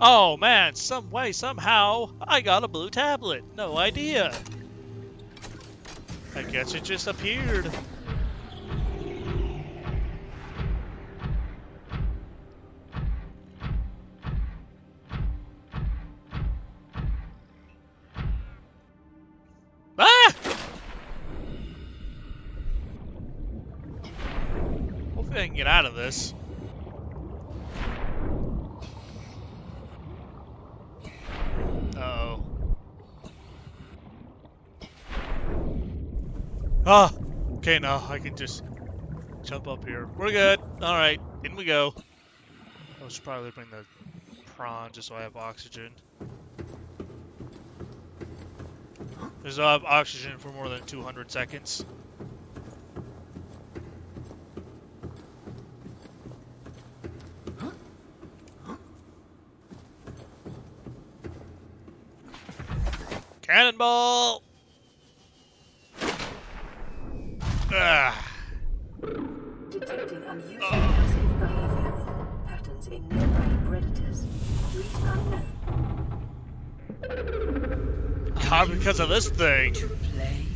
Oh man, some way, somehow, I got a blue tablet. No idea. I guess it just appeared. Ah! Hopefully I can get out of this. Uh-oh. Ah! Okay, now I can just jump up here. We're good. Alright, in we go. I should probably bring the prawn just so I have oxygen. There's oxygen for more than 200 seconds. Cannonball! Ah. Detecting unusual passive behavior patterns in nearby predators. Route unknown. Not because of this thing. To play.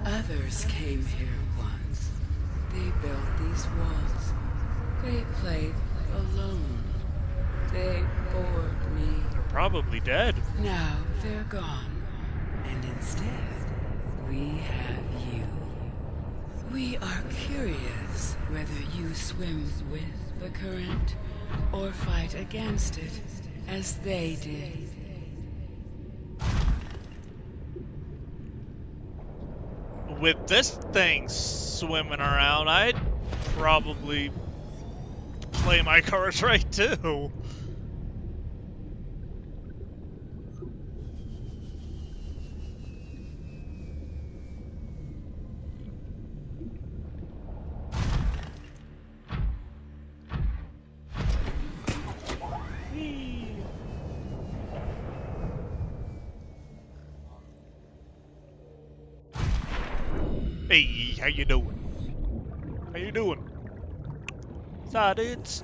Others came here once. They built these walls. They played alone. They bored me. They're probably dead. Now they're gone. And instead, we have you. We are curious whether you swim with the current or fight against it as they did. With this thing swimming around, I'd probably play my cards right too. Hey, how you doing? How you doing? What's up, dudes?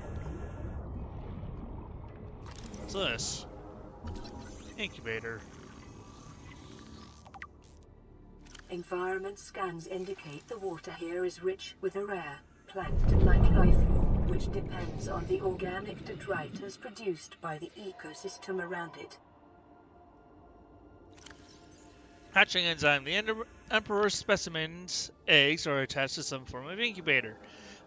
What's this? Incubator. Environment scans indicate the water here is rich with a rare, plankton-like life form which depends on the organic detritus produced by the ecosystem around it. Hatching enzyme. The Emperor's specimen's eggs are attached to some form of incubator.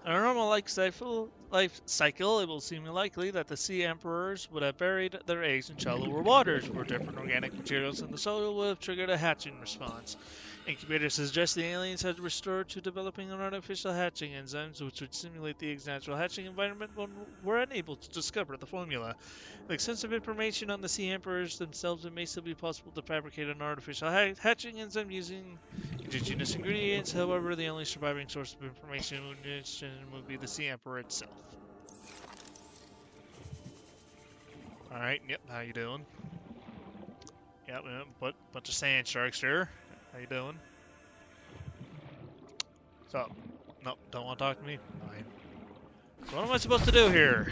In a normal life cycle, it will seem likely that the sea emperors would have buried their eggs in shallower waters, where different organic materials in the soil would have triggered a hatching response. Incubators suggest the aliens had restored to developing an artificial hatching enzymes which would simulate the eggs' natural hatching environment when were unable to discover the formula. With extensive information on the sea emperors themselves, it may still be possible to fabricate an artificial hatching enzyme using indigenous ingredients. However, the only surviving source of information would be the sea emperor itself. Alright, yep, how you doing? Yep, bunch of sand sharks here. How you doing? What's up? Nope, don't want to talk to me? Fine. So what am I supposed to do here?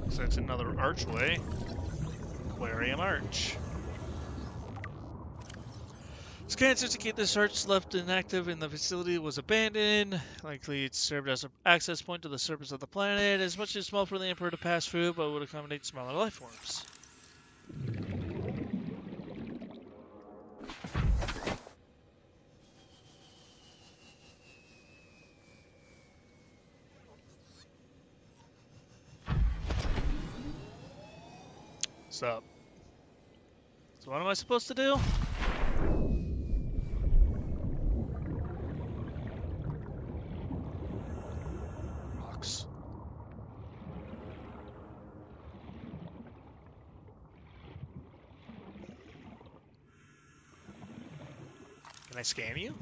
So it's another archway. Aquarium arch. Scans indicate this arch left inactive in the facility was abandoned. Likely it served as an access point to the surface of the planet. It's much too small for the Emperor to pass through, but would accommodate smaller life forms. What's up? So what am I supposed to do? Rocks. Can I scan you?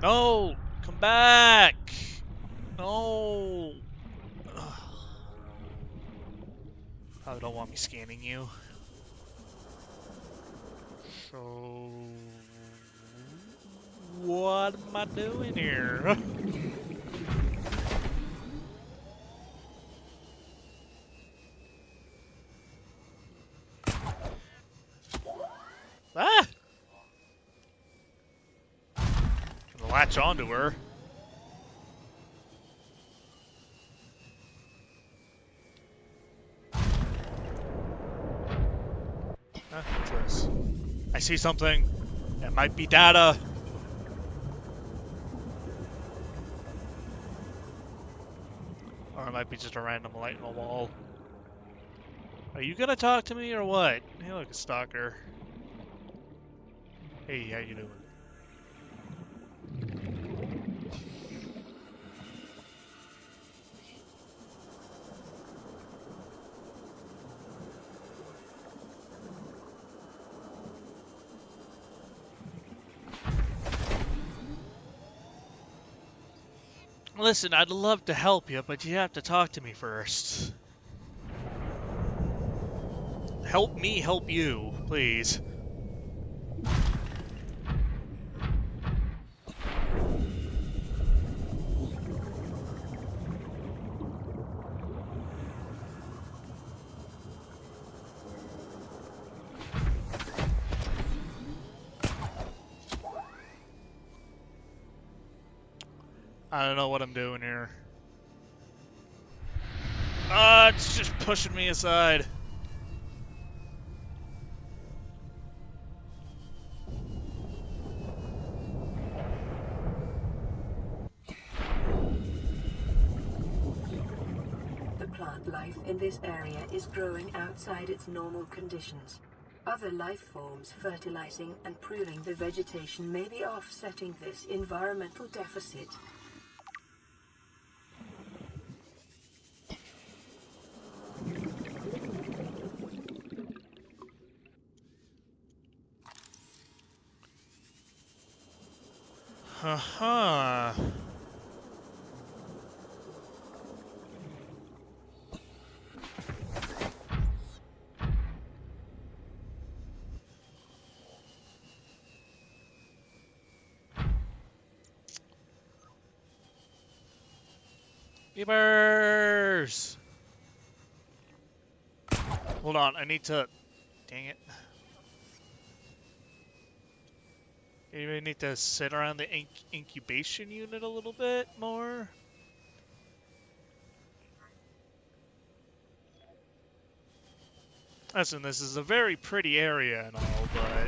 No! Come back! No! Ugh. Probably don't want me scanning you. So... what am I doing here? Ah! Gonna latch onto her. What's this? I see something. It might be data. Or it might be just a random light in the wall. Are you gonna talk to me or what? You look a stalker. Hey, how you doing? Listen, I'd love to help you, but you have to talk to me first. Help me help you, please. I don't know what I'm doing here. It's just pushing me aside. The plant life in this area is growing outside its normal conditions. Other life forms fertilizing and pruning the vegetation may be offsetting this environmental deficit. Huh. Beavers! Hold on, I need to... Dang it. You need to sit around the incubation unit a little bit more. Listen, this is a very pretty area and all, but...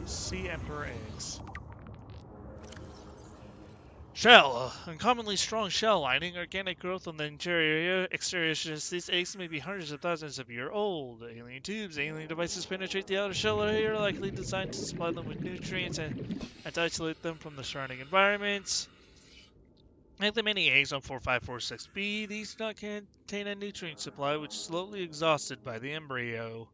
Sea Emperor eggs. Shell, uncommonly strong shell lining, organic growth on the interior, exterior. These eggs may be hundreds of thousands of years old. Alien tubes, alien devices penetrate the outer shell layer, likely designed to supply them with nutrients and to isolate them from the surrounding environment. Like the many eggs on 4546b, these do not contain a nutrient supply which is slowly exhausted by the embryo.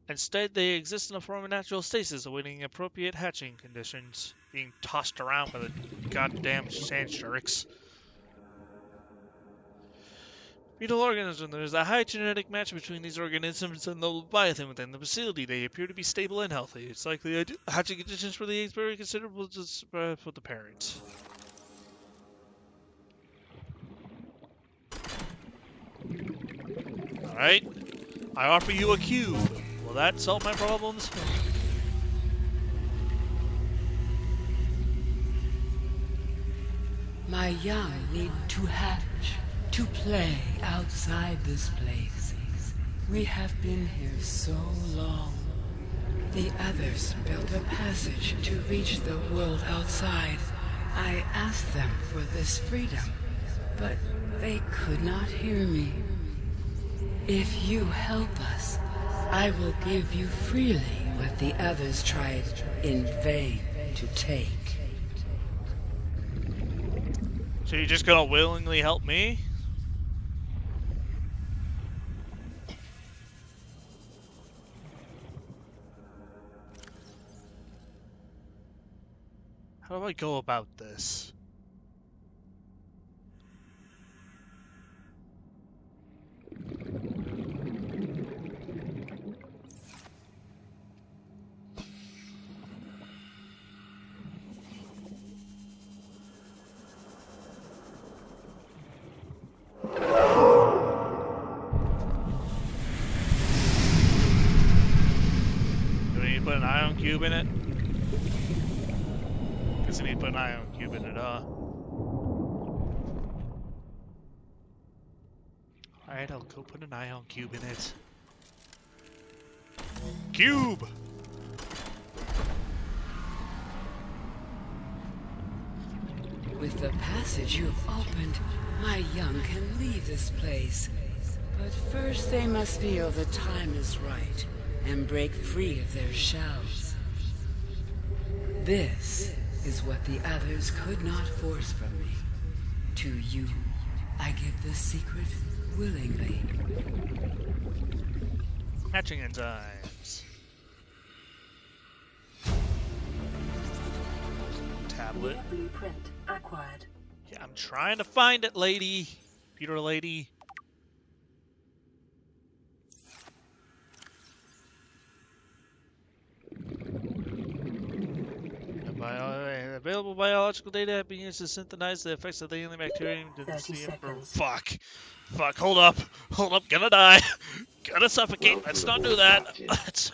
Instead, they exist in a form of natural stasis, awaiting appropriate hatching conditions, being tossed around by the goddamn sand sharks. Fetal organism. There is a high genetic match between these organisms and the Leviathan within the facility. They appear to be stable and healthy. It's likely hatching conditions for the eggs very considerable for the parent. Alright. I offer you a cube. Will that solve my problems? My young need to hatch, to play outside this place. We have been here so long. The others built a passage to reach the world outside. I asked them for this freedom, but they could not hear me. If you help us, I will give you freely what the others tried in vain to take. So you're just gonna willingly help me? How do I go about this? cube in it? Guess I need to put an ion cube in it, huh? Alright, I'll go put an ion cube in it. Cube! With the passage you have opened, my young can leave this place. But first they must feel the time is right and break free of their shells. This is what the others could not force from me. To you, I give the secret willingly. Hatching enzymes. Tablet. Blueprint acquired. Yeah, I'm trying to find it, lady. Computer lady. Available biological data have been used to synthesize the effects of the alien bacterium to the 30 seconds. Fuck. Fuck, hold up. Hold up, gonna die. Gonna suffocate. Let's not do that.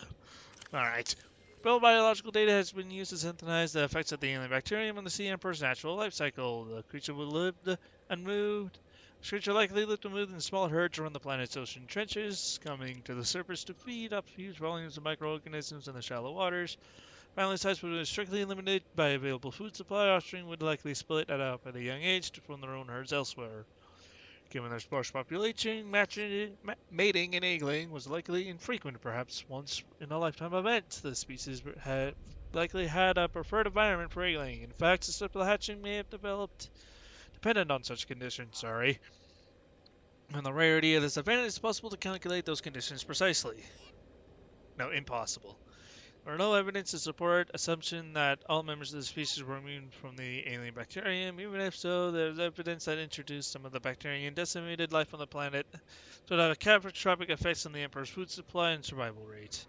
Alright. Available biological data has been used to synthesize the effects of the alien bacterium on the sea emperor's natural life cycle. The creature will live unmoved. The creature likely lived and moved in small herds around the planet's ocean trenches, coming to the surface to feed up huge volumes of microorganisms in the shallow waters. Finally, size would be strictly limited by available food supply. Offspring would likely split out at a young age to form their own herds elsewhere. Given their sparse population, mating and egling was likely infrequent, perhaps once in a lifetime event. The species had likely had a preferred environment for egling. In fact, successful hatching may have developed dependent on such conditions. And the rarity of this event, it's possible to calculate those conditions precisely. No, impossible. There are no evidence to support assumption that all members of the species were immune from the alien bacterium. Even if so, there's evidence that introduced some of the bacterium and decimated life on the planet, so that have catastrophic effects on the Emperor's food supply and survival rate.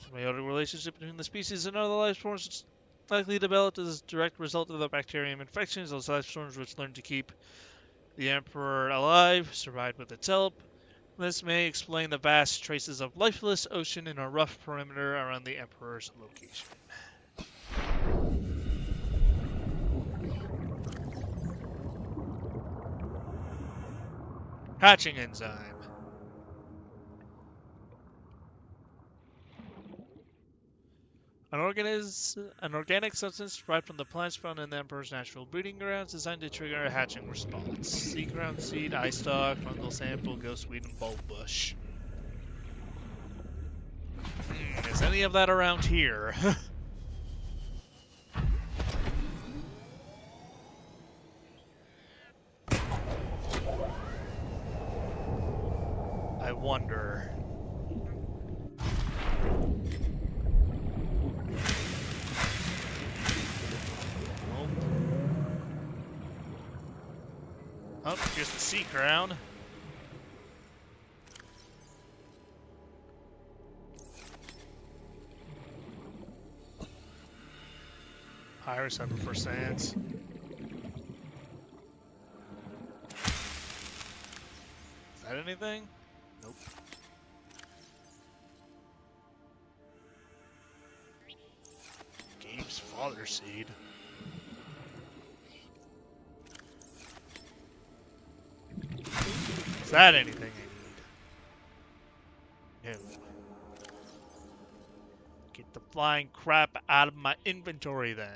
The symbiotic relationship between the species and other life forms likely developed as a direct result of the bacterium infections. Those life forms which learned to keep the Emperor alive survived with its help. This may explain the vast traces of lifeless ocean in a rough perimeter around the Emperor's location. Hatching enzyme. An organic substance derived from the plants found in the Emperor's natural breeding grounds designed to trigger a hatching response. Seed ground seed, eye stalk, fungal sample, ghostweed, and bulb bush. Is any of that around here? I wonder. Oh, just the sea crown. Iris, I prefer sands. Is that anything? Nope. Gabe's father seed. Is that anything I need? No. Get the flying crap out of my inventory then.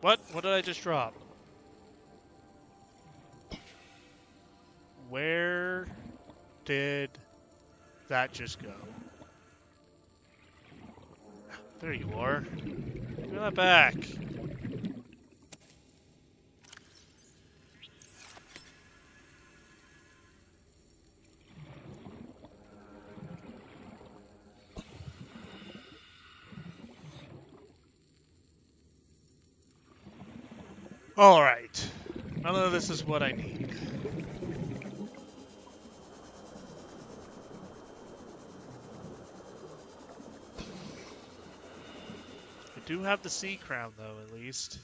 What? What did I just drop? Where did that just go? There you are. Give that back. Alright. None of this is what I need. Do have the sea crown, though, at least.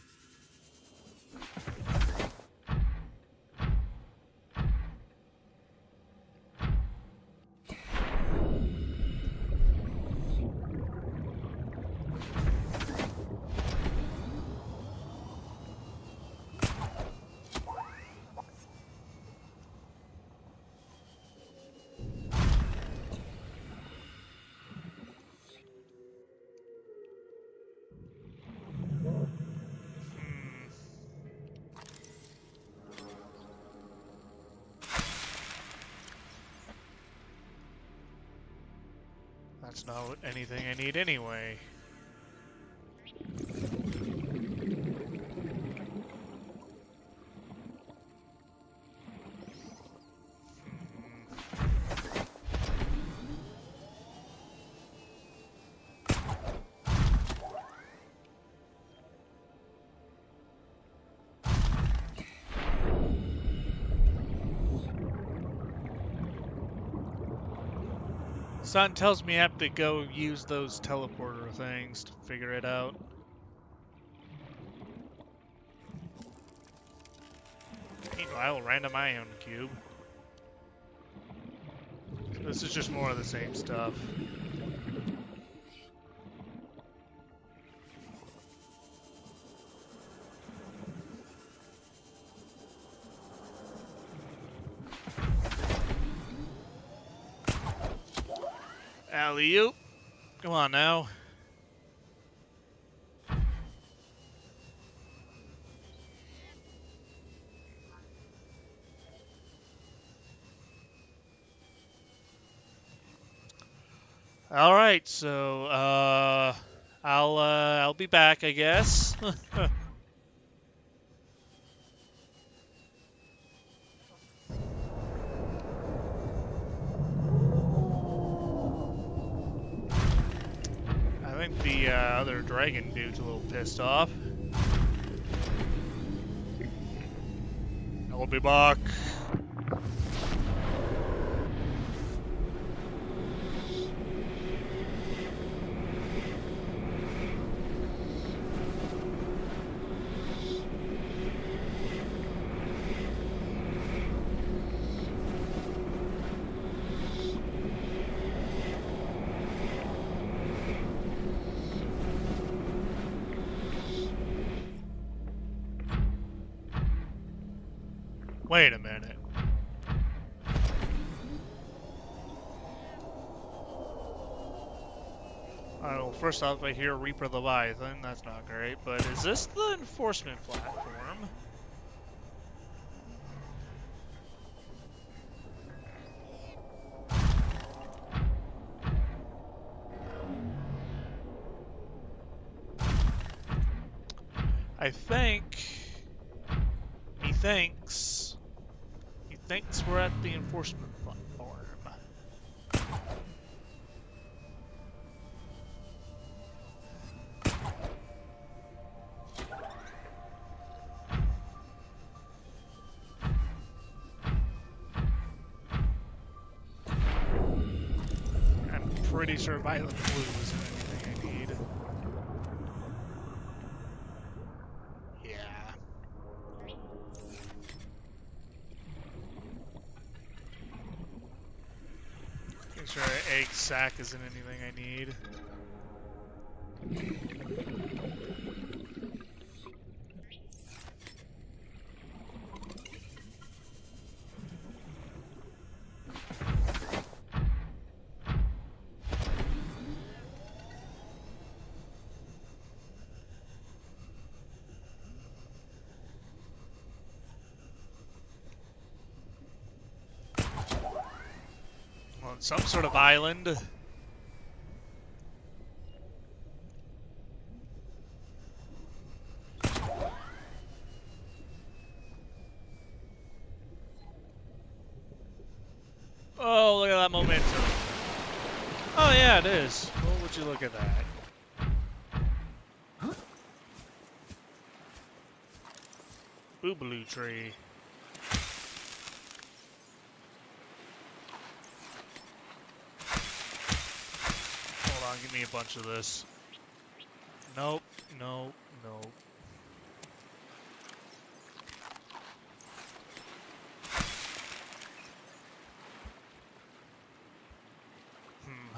That's not anything I need anyway. Something tells me I have to go use those teleporter things to figure it out. Meanwhile, random ion cube. This is just more of the same stuff. Alley-oop. Come on now. All right, so I'll be back, I guess. I think the other dragon dude's a little pissed off. I'll be back. Wait a minute. Well, first off, I hear Reaper Leviathan. That's not great. But is this the enforcement platform? I think he thinks we're at the enforcement platform. I'm pretty sure Violent Blue isn't anything I need. Yeah. Make sure an egg sac isn't anything I need. On some sort of island. Oh, look at that momentum. Oh yeah, it is. Well, would you look at that? Boobaloo tree. Hold on, give me a bunch of this. Nope. No, no. Hmm.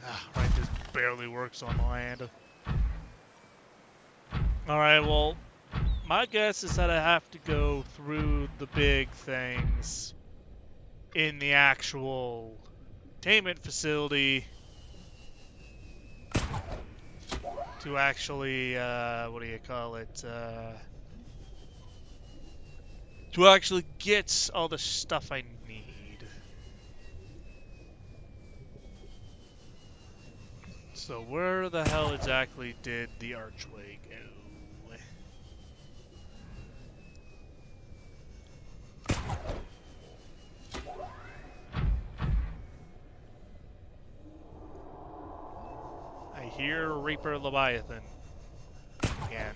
Ah, right, this barely works on land. Alright, well, my guess is that I have to go through the big things in the actual containment facility to actually, what do you call it, to actually get all the stuff I need. So where the hell exactly did the archway go? I hear Reaper Leviathan again.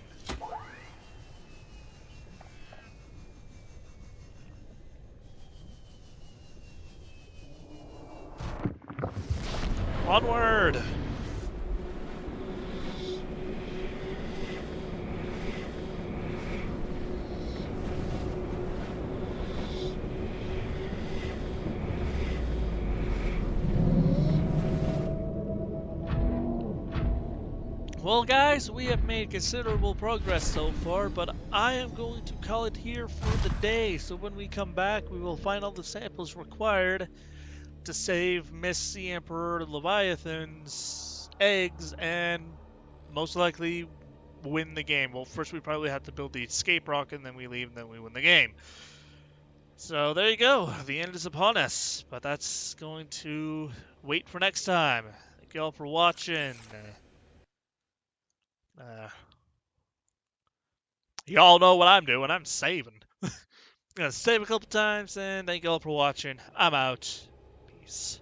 Onward! Well, guys, we have made considerable progress so far, but I am going to call it here for the day. So when we come back, we will find all the samples required to save Miss Sea Emperor Leviathan's eggs and most likely win the game. Well, first we probably have to build the escape rocket, and then we leave, and then we win the game. So there you go. The end is upon us, but that's going to wait for next time. Thank you all for watching. Uh, Y'all know what I'm doing. I'm saving. Gonna save a couple times, and thank you all for watching. I'm out. Peace.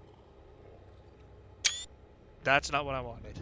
That's not what I wanted.